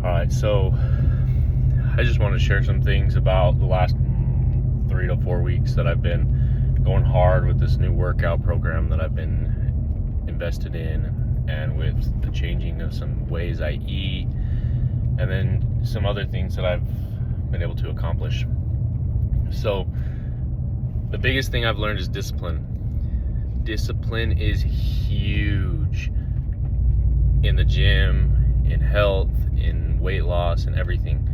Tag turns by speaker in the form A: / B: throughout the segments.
A: All right, so I just want to share some things about the last 3 to 4 weeks that I've been going hard with this new workout program that I've been invested in, and with the changing of some ways I eat, and then some other things that I've been able to accomplish. So the biggest thing I've learned is discipline. Discipline is huge in the gym, in health, in weight loss, and everything.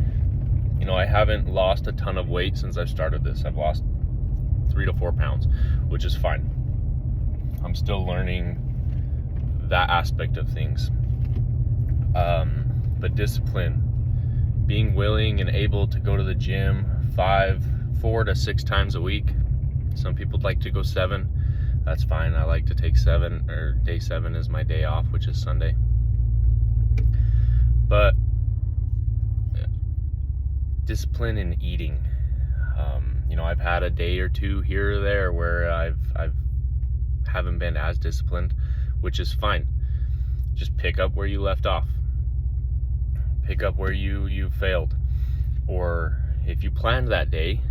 A: You know, I haven't lost a ton of weight since I've started this. I've lost 3 to 4 pounds, which is fine. I'm still learning that aspect of things. But discipline, being willing and able to go to the gym 4 to 6 times a week. Some people like to go 7. That's fine. I like to take 7, or day 7 is my day off, which is Sunday. But discipline in eating. I've had a day or two here or there where I've haven't been as disciplined, which is fine. Just pick up where you left off. Pick up where you failed. Or if you planned that day,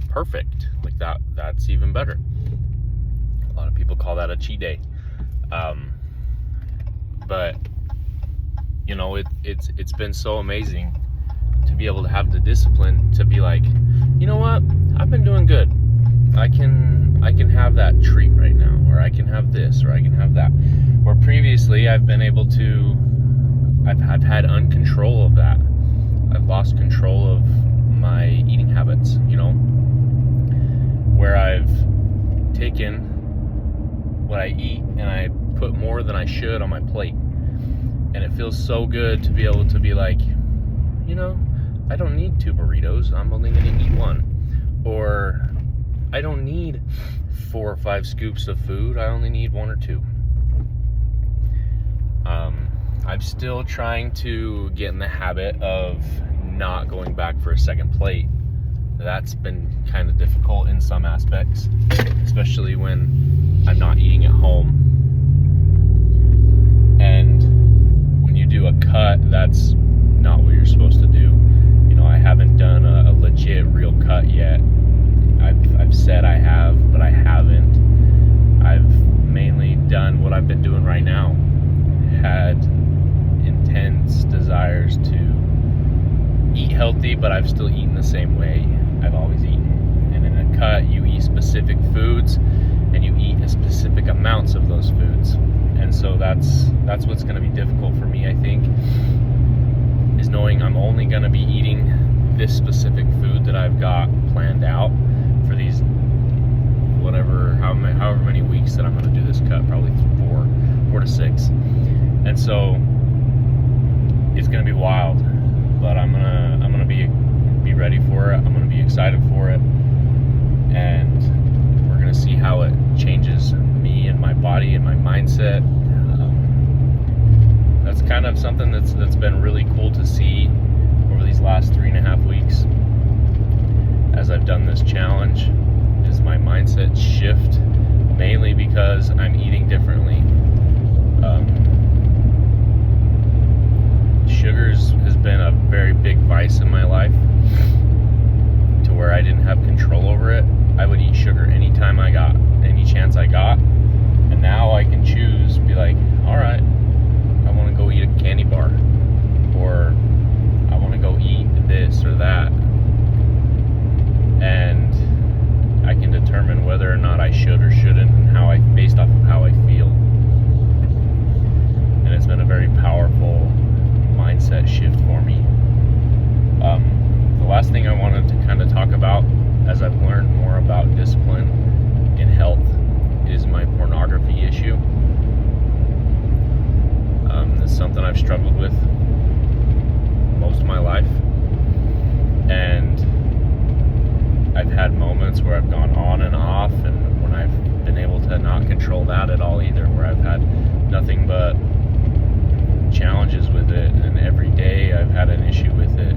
A: perfect. Like that's even better. A lot of people call that a cheat day. But it's been so amazing to be able to have the discipline to be like, you know what, I've been doing good. I can have that treat right now, or I can have this, or I can have that. Where previously I've had uncontrol of that. I've lost control of my eating habits, where I've taken what I eat and I put more than I should on my plate. And it feels so good to be able to be like, I don't need 2 burritos. I'm only going to eat 1. Or I don't need 4 or 5 scoops of food. I only need 1 or 2. I'm still trying to get in the habit of not going back for a second plate. That's been kind of difficult in some aspects, especially when I'm not eating at home. And when you do a cut, that's not what you're supposed to do. I haven't done a legit real cut yet. I've said I have, but I haven't. I've mainly done what I've been doing right now. Had intense desires to eat healthy, but I've still eaten the same way I've always eaten. And in a cut, you eat specific foods, and you eat specific amounts of those foods. And so that's what's going to be difficult for me, I think, is knowing I'm only going to be eating this specific food that I've got planned out for these however many weeks that I'm going to do this cut, probably 4 to 6. And so it's going to be wild, but I'm gonna be ready for it. I'm going to be excited for it, and we're going to see how it changes me and my body and my mindset. That's kind of something that's been really cool to see over these last 3.5 weeks as I've done this challenge, is my mindset shift, mainly because I'm eating differently. Sugars has been a very big vice in my life, to where I didn't have control over it. I would eat sugar any chance I got, and now I can choose, be like, all right, I want to go eat a candy bar, or I want to go eat this or that, and I can determine whether or not I should or shouldn't, and based off of how I feel. And it's been a very powerful mindset shift for me. The last thing I wanted to kind of talk about, as I've learned more about discipline in health, is my pornography issue. It's something I've struggled with most of my life, and I've had moments where I've gone on and off, and when I've been able to not control that at all either, where I've had nothing but challenges with it, and every day I've had an issue with it.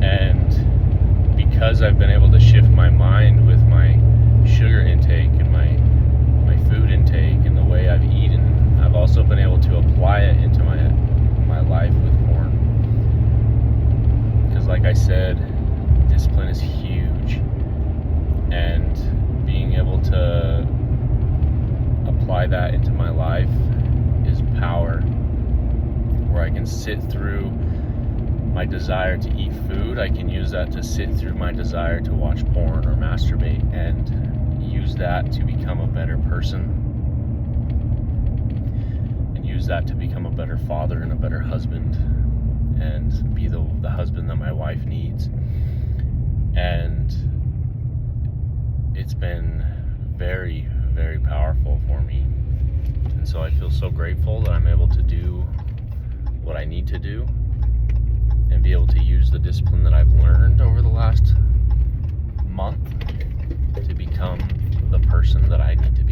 A: And because I've been able to shift my mind with my sugar intake and my food intake and the way I've eaten, I've also been able to apply it into my life with porn. can sit through my desire to eat food. I can use that to sit through my desire to watch porn or masturbate, and use that to become a better person, and use that to become a better father and a better husband, and be the husband that my wife needs. And it's been very, very powerful for me. And so I feel so grateful that I'm able to do what I need to do and be able to use the discipline that I've learned over the last month to become the person that I need to be.